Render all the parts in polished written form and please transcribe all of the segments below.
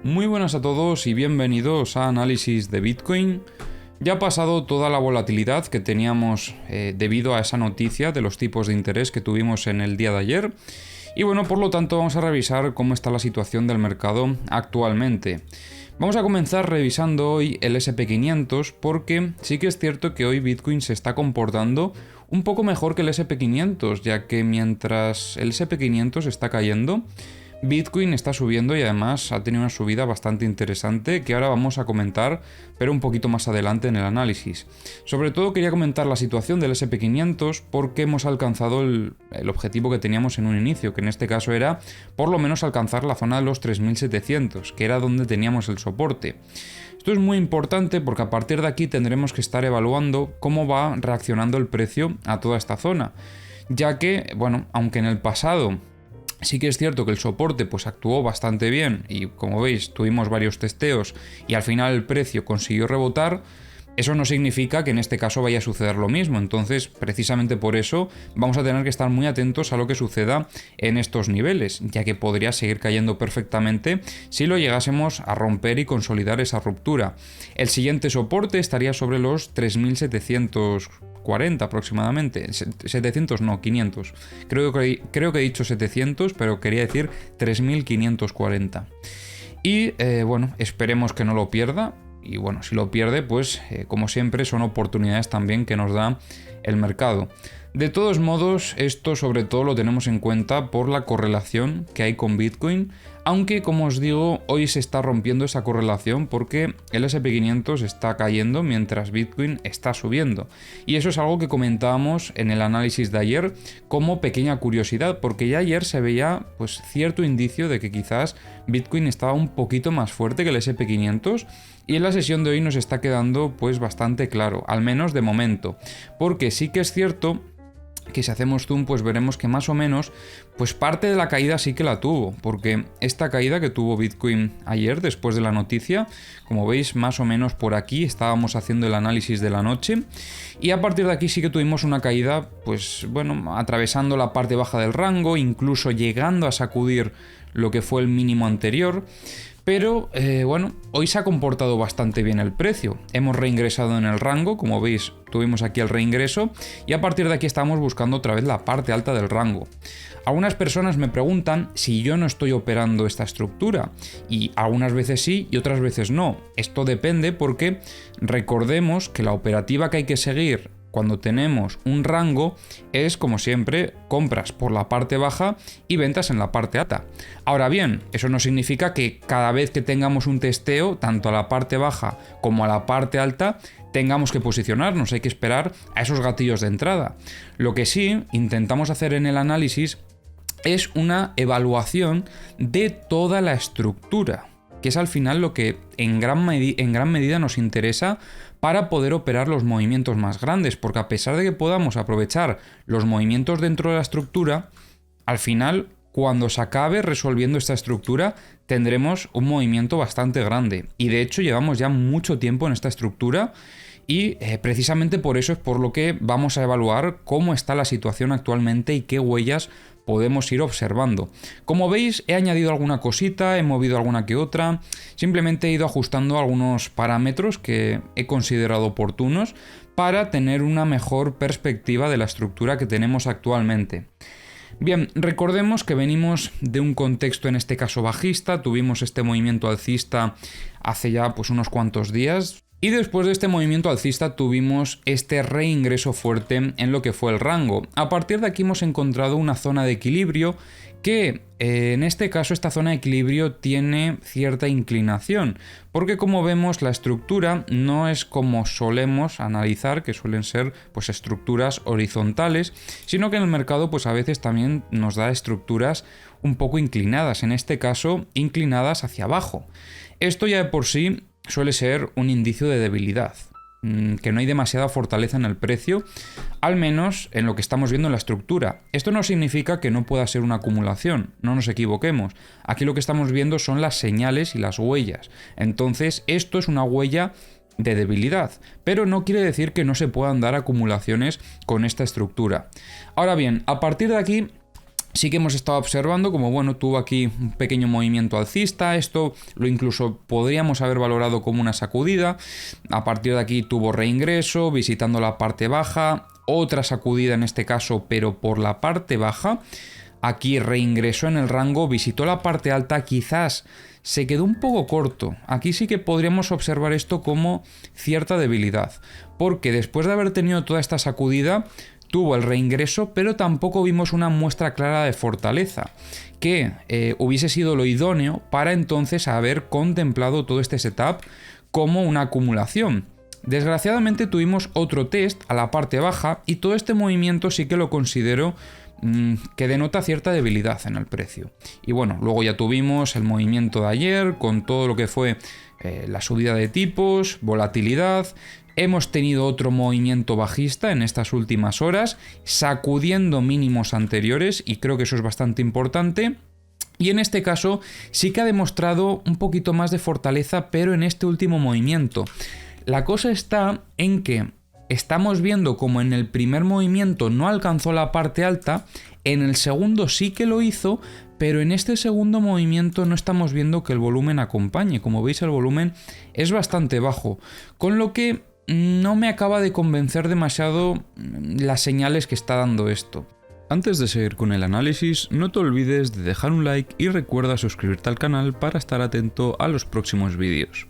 Muy buenas a todos y bienvenidos a Análisis de Bitcoin. Ya ha pasado toda la volatilidad que teníamos debido a esa noticia de los tipos de interés que tuvimos en el día de ayer. Y bueno, por lo tanto vamos a revisar cómo está la situación del mercado actualmente. Vamos a comenzar revisando hoy el SP500 porque sí que es cierto que hoy Bitcoin se está comportando un poco mejor que el SP500, ya que mientras el SP500 está cayendo, Bitcoin está subiendo y además ha tenido una subida bastante interesante que ahora vamos a comentar, pero un poquito más adelante en el análisis. Sobre todo quería comentar la situación del SP500 porque hemos alcanzado el objetivo que teníamos en un inicio, que en este caso era por lo menos alcanzar la zona de los 3700, que era donde teníamos el soporte. Esto es muy importante porque a partir de aquí tendremos que estar evaluando cómo va reaccionando el precio a toda esta zona, ya que, bueno, aunque en el pasado sí que es cierto que el soporte pues actuó bastante bien y como veis tuvimos varios testeos y al final el precio consiguió rebotar, eso no significa que en este caso vaya a suceder lo mismo. Entonces, precisamente por eso vamos a tener que estar muy atentos a lo que suceda en estos niveles, ya que podría seguir cayendo perfectamente si lo llegásemos a romper y consolidar esa ruptura. El siguiente soporte estaría sobre los 3740 aproximadamente. 700 no, 500. Creo que he dicho 700, pero quería decir 3540. Y bueno, esperemos que no lo pierda. Y bueno, si lo pierde, pues como siempre son oportunidades también que nos da el mercado. De todos modos, esto sobre todo lo tenemos en cuenta por la correlación que hay con Bitcoin, aunque como os digo, hoy se está rompiendo esa correlación porque el SP500 está cayendo mientras Bitcoin está subiendo. Y eso es algo que comentábamos en el análisis de ayer como pequeña curiosidad, porque ya ayer se veía pues cierto indicio de que quizás Bitcoin estaba un poquito más fuerte que el SP500 y en la sesión de hoy nos está quedando pues bastante claro, al menos de momento, porque sí que es cierto que si hacemos zoom pues veremos que más o menos pues parte de la caída sí que la tuvo, porque esta caída que tuvo Bitcoin ayer después de la noticia, como veis más o menos por aquí estábamos haciendo el análisis de la noche y a partir de aquí sí que tuvimos una caída pues bueno, atravesando la parte baja del rango, incluso llegando a sacudir lo que fue el mínimo anterior. Pero bueno, hoy se ha comportado bastante bien el precio. Hemos reingresado en el rango, como veis, tuvimos aquí el reingreso y a partir de aquí estamos buscando otra vez la parte alta del rango. Algunas personas me preguntan si yo no estoy operando esta estructura y algunas veces sí y otras veces no. Esto depende porque recordemos que la operativa que hay que seguir cuando tenemos un rango es, como siempre, compras por la parte baja y ventas en la parte alta. Ahora bien, eso no significa que cada vez que tengamos un testeo, tanto a la parte baja como a la parte alta, tengamos que posicionarnos, hay que esperar a esos gatillos de entrada. Lo que sí intentamos hacer en el análisis es una evaluación de toda la estructura, que es al final lo que en gran medida nos interesa para poder operar los movimientos más grandes, porque a pesar de que podamos aprovechar los movimientos dentro de la estructura, al final, cuando se acabe resolviendo esta estructura, tendremos un movimiento bastante grande. Y de hecho llevamos ya mucho tiempo en esta estructura y precisamente por eso es por lo que vamos a evaluar cómo está la situación actualmente y qué huellas podemos ir observando. Como veis, he añadido alguna cosita, he movido alguna que otra, simplemente he ido ajustando algunos parámetros que he considerado oportunos para tener una mejor perspectiva de la estructura que tenemos actualmente. Bien, recordemos que venimos de un contexto en este caso bajista, tuvimos este movimiento alcista hace ya pues unos cuantos días. Y después de este movimiento alcista tuvimos este reingreso fuerte en lo que fue el rango. A partir de aquí hemos encontrado una zona de equilibrio que en este caso esta zona de equilibrio tiene cierta inclinación, porque como vemos la estructura no es como solemos analizar, que suelen ser pues estructuras horizontales, sino que en el mercado pues a veces también nos da estructuras un poco inclinadas, en este caso inclinadas hacia abajo. Esto ya de por sí suele ser un indicio de debilidad, que no hay demasiada fortaleza en el precio, al menos en lo que estamos viendo en la estructura. Esto no significa que no pueda ser una acumulación, no nos equivoquemos. Aquí lo que estamos viendo son las señales y las huellas. Entonces, esto es una huella de debilidad, pero no quiere decir que no se puedan dar acumulaciones con esta estructura. Ahora bien, a partir de aquí sí que hemos estado observando como, bueno, tuvo aquí un pequeño movimiento alcista, esto lo incluso podríamos haber valorado como una sacudida, a partir de aquí tuvo reingreso, visitando la parte baja, otra sacudida en este caso, pero por la parte baja, aquí reingresó en el rango, visitó la parte alta, quizás se quedó un poco corto. Aquí sí que podríamos observar esto como cierta debilidad, porque después de haber tenido toda esta sacudida, tuvo el reingreso, pero tampoco vimos una muestra clara de fortaleza, que hubiese sido lo idóneo para entonces haber contemplado todo este setup como una acumulación. Desgraciadamente tuvimos otro test a la parte baja y todo este movimiento sí que lo considero que denota cierta debilidad en el precio. Y bueno, luego ya tuvimos el movimiento de ayer con todo lo que fue la subida de tipos, volatilidad. Hemos tenido otro movimiento bajista en estas últimas horas, sacudiendo mínimos anteriores, y creo que eso es bastante importante. Y en este caso sí que ha demostrado un poquito más de fortaleza, pero en este último movimiento. La cosa está en que estamos viendo como en el primer movimiento no alcanzó la parte alta, en el segundo sí que lo hizo, pero en este segundo movimiento no estamos viendo que el volumen acompañe. Como veis, el volumen es bastante bajo, con lo que no me acaba de convencer demasiado las señales que está dando esto. Antes de seguir con el análisis, no te olvides de dejar un like y recuerda suscribirte al canal para estar atento a los próximos vídeos.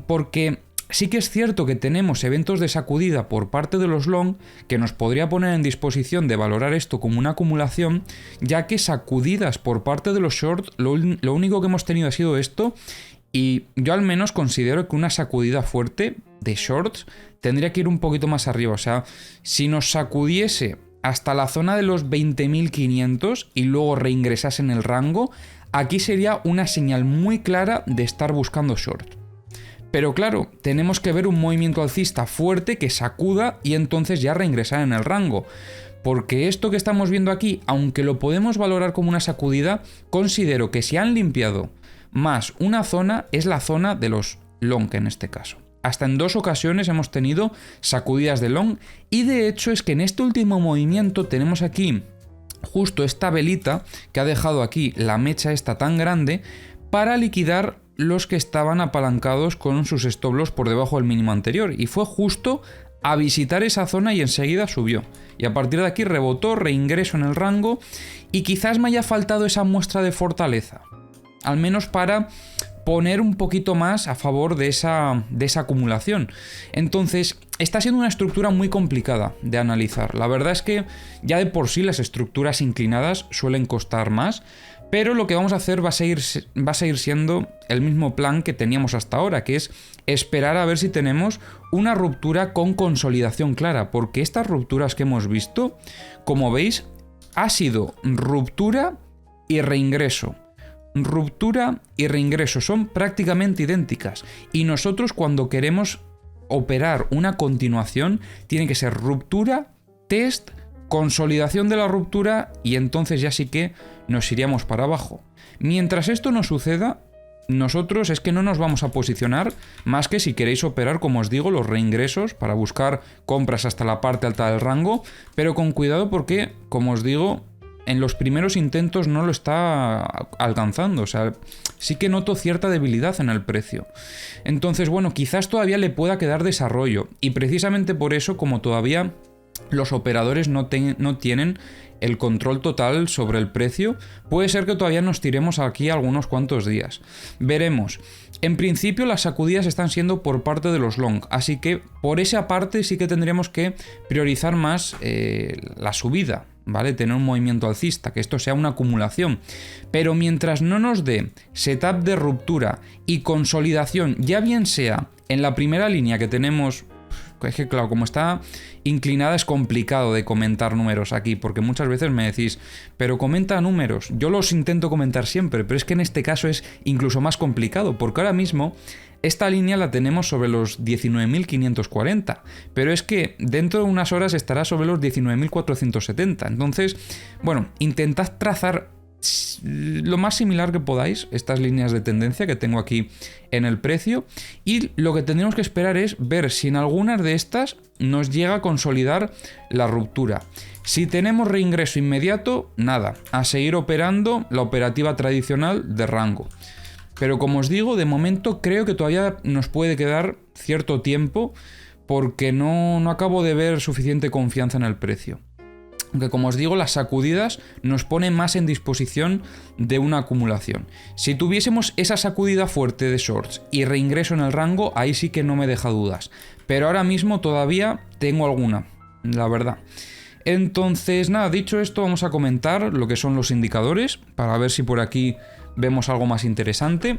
Porque sí que es cierto que tenemos eventos de sacudida por parte de los long que nos podría poner en disposición de valorar esto como una acumulación, ya que sacudidas por parte de los short, lo único que hemos tenido ha sido esto, y yo al menos considero que una sacudida fuerte de shorts tendría que ir un poquito más arriba. O sea, si nos sacudiese hasta la zona de los 20.500 y luego reingresase en el rango, aquí sería una señal muy clara de estar buscando short. Pero claro, tenemos que ver un movimiento alcista fuerte que sacuda y entonces ya reingresar en el rango. Porque esto que estamos viendo aquí, aunque lo podemos valorar como una sacudida, considero que si han limpiado más una zona, es la zona de los long en este caso. Hasta en 2 ocasiones hemos tenido sacudidas de long, y de hecho es que en este último movimiento tenemos aquí justo esta velita que ha dejado aquí la mecha esta tan grande para liquidar los que estaban apalancados con sus stop loss por debajo del mínimo anterior, y fue justo a visitar esa zona y enseguida subió. Y a partir de aquí rebotó, reingreso en el rango, y quizás me haya faltado esa muestra de fortaleza, al menos para poner un poquito más a favor de esa acumulación. Entonces, está siendo una estructura muy complicada de analizar. La verdad es que ya de por sí las estructuras inclinadas suelen costar más, pero lo que vamos a hacer va a seguir siendo el mismo plan que teníamos hasta ahora, que es esperar a ver si tenemos una ruptura con consolidación clara, porque estas rupturas que hemos visto, como veis, ha sido ruptura y reingreso. Ruptura y reingreso son prácticamente idénticas, y nosotros cuando queremos operar una continuación tiene que ser ruptura, test, consolidación de la ruptura, y entonces ya sí que nos iríamos para abajo. Mientras esto no suceda, nosotros es que no nos vamos a posicionar más que si queréis operar, como os digo, los reingresos para buscar compras hasta la parte alta del rango, pero con cuidado porque, como os digo, en los primeros intentos no lo está alcanzando. O sea, sí que noto cierta debilidad en el precio. Entonces, bueno, quizás todavía le pueda quedar desarrollo, y precisamente por eso, como todavía los operadores no tienen el control total sobre el precio, puede ser que todavía nos tiremos aquí algunos cuantos días. Veremos. En principio las sacudidas están siendo por parte de los long, así que por esa parte sí que tendríamos que priorizar más la subida, ¿vale? Tener un movimiento alcista, que esto sea una acumulación. Pero mientras no nos dé setup de ruptura y consolidación, ya bien sea en la primera línea que tenemos. Es que claro, como está inclinada es complicado de comentar números aquí, porque muchas veces me decís, pero comenta números. Yo los intento comentar siempre, pero es que en este caso es incluso más complicado, porque ahora mismo esta línea la tenemos sobre los 19.540, pero es que dentro de unas horas estará sobre los 19.470. Entonces, bueno, intentad trazar lo más similar que podáis, estas líneas de tendencia que tengo aquí en el precio, y lo que tendremos que esperar es ver si en algunas de estas nos llega a consolidar la ruptura. Si tenemos reingreso inmediato, nada, a seguir operando la operativa tradicional de rango. Pero como os digo, de momento creo que todavía nos puede quedar cierto tiempo porque no acabo de ver suficiente confianza en el precio. Aunque como os digo, las sacudidas nos ponen más en disposición de una acumulación. Si tuviésemos esa sacudida fuerte de shorts y reingreso en el rango, ahí sí que no me deja dudas. Pero ahora mismo todavía tengo alguna, la verdad. Entonces, nada, dicho esto, vamos a comentar lo que son los indicadores para ver si por aquí vemos algo más interesante.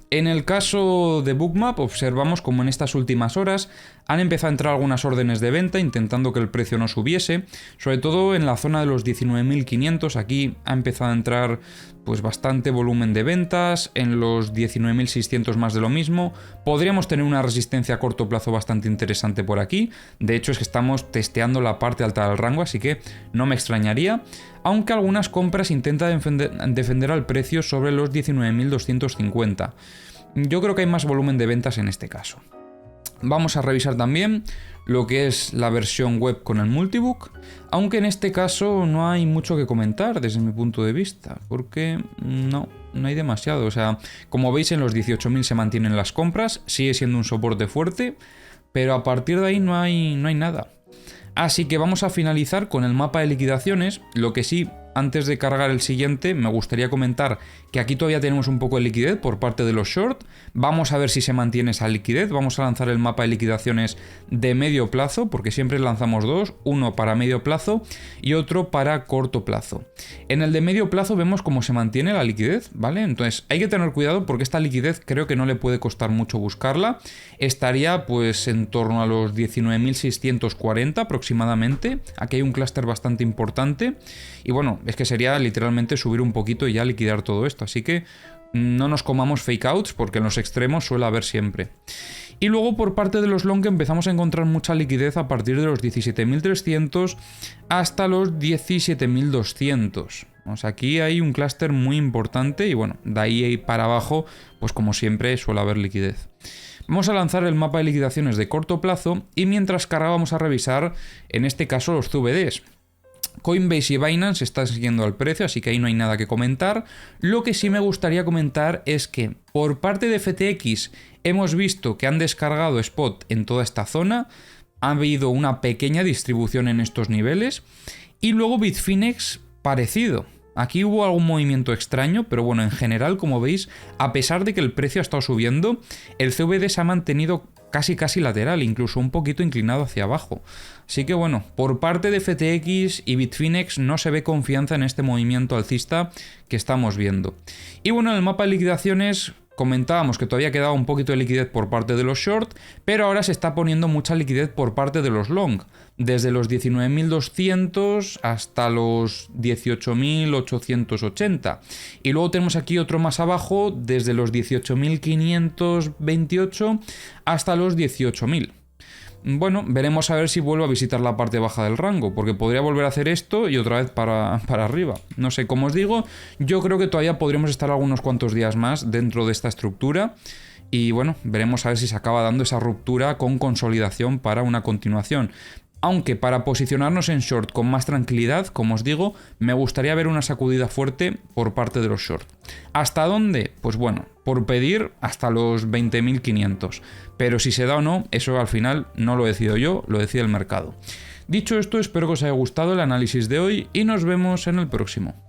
En el caso de Bookmap observamos como en estas últimas horas han empezado a entrar algunas órdenes de venta intentando que el precio no subiese, sobre todo en la zona de los 19.500, aquí ha empezado a entrar pues bastante volumen de ventas, en los 19.600 más de lo mismo. Podríamos tener una resistencia a corto plazo bastante interesante por aquí, de hecho es que estamos testeando la parte alta del rango, así que no me extrañaría, aunque algunas compras intentan defender al precio sobre los 19.250. Yo creo que hay más volumen de ventas en este caso. Vamos a revisar también lo que es la versión web con el multibook, aunque en este caso no hay mucho que comentar desde mi punto de vista, porque no hay demasiado. O sea, como veis en los 18.000 se mantienen las compras, sigue siendo un soporte fuerte, pero a partir de ahí no hay nada. Así que vamos a finalizar con el mapa de liquidaciones, lo que sí, antes de cargar el siguiente, me gustaría comentar que aquí todavía tenemos un poco de liquidez por parte de los short. Vamos a ver si se mantiene esa liquidez. Vamos a lanzar el mapa de liquidaciones de medio plazo, porque siempre lanzamos dos, uno para medio plazo y otro para corto plazo. En el de medio plazo vemos cómo se mantiene la liquidez, ¿vale? Entonces hay que tener cuidado porque esta liquidez creo que no le puede costar mucho buscarla. Estaría pues en torno a los 19.640 aproximadamente. Aquí hay un clúster bastante importante y bueno, es que sería literalmente subir un poquito y ya liquidar todo esto. Así que no nos comamos fake outs porque en los extremos suele haber siempre. Y luego por parte de los long empezamos a encontrar mucha liquidez a partir de los 17.300 hasta los 17.200. O sea, aquí hay un clúster muy importante y bueno, de ahí para abajo, pues como siempre suele haber liquidez. Vamos a lanzar el mapa de liquidaciones de corto plazo y mientras carga vamos a revisar en este caso los CVDs. Coinbase y Binance están siguiendo al precio, así que ahí no hay nada que comentar. Lo que sí me gustaría comentar es que por parte de FTX hemos visto que han descargado spot en toda esta zona, ha habido una pequeña distribución en estos niveles y luego Bitfinex parecido. Aquí hubo algún movimiento extraño, pero bueno, en general, como veis, a pesar de que el precio ha estado subiendo, el CVD se ha mantenido casi lateral, incluso un poquito inclinado hacia abajo. Así que bueno, por parte de FTX y Bitfinex no se ve confianza en este movimiento alcista que estamos viendo. Y bueno, en el mapa de liquidaciones comentábamos que todavía quedaba un poquito de liquidez por parte de los short, pero ahora se está poniendo mucha liquidez por parte de los long, desde los 19.200 hasta los 18.880. Y luego tenemos aquí otro más abajo, desde los 18.528 hasta los 18.000. Bueno, veremos a ver si vuelvo a visitar la parte baja del rango, porque podría volver a hacer esto y otra vez para arriba. No sé, como os digo, yo creo que todavía podríamos estar algunos cuantos días más dentro de esta estructura y bueno, veremos a ver si se acaba dando esa ruptura con consolidación para una continuación. Aunque para posicionarnos en short con más tranquilidad, como os digo, me gustaría ver una sacudida fuerte por parte de los short. ¿Hasta dónde? Pues bueno, por pedir hasta los 20.500. Pero si se da o no, eso al final no lo decido yo, lo decide el mercado. Dicho esto, espero que os haya gustado el análisis de hoy y nos vemos en el próximo.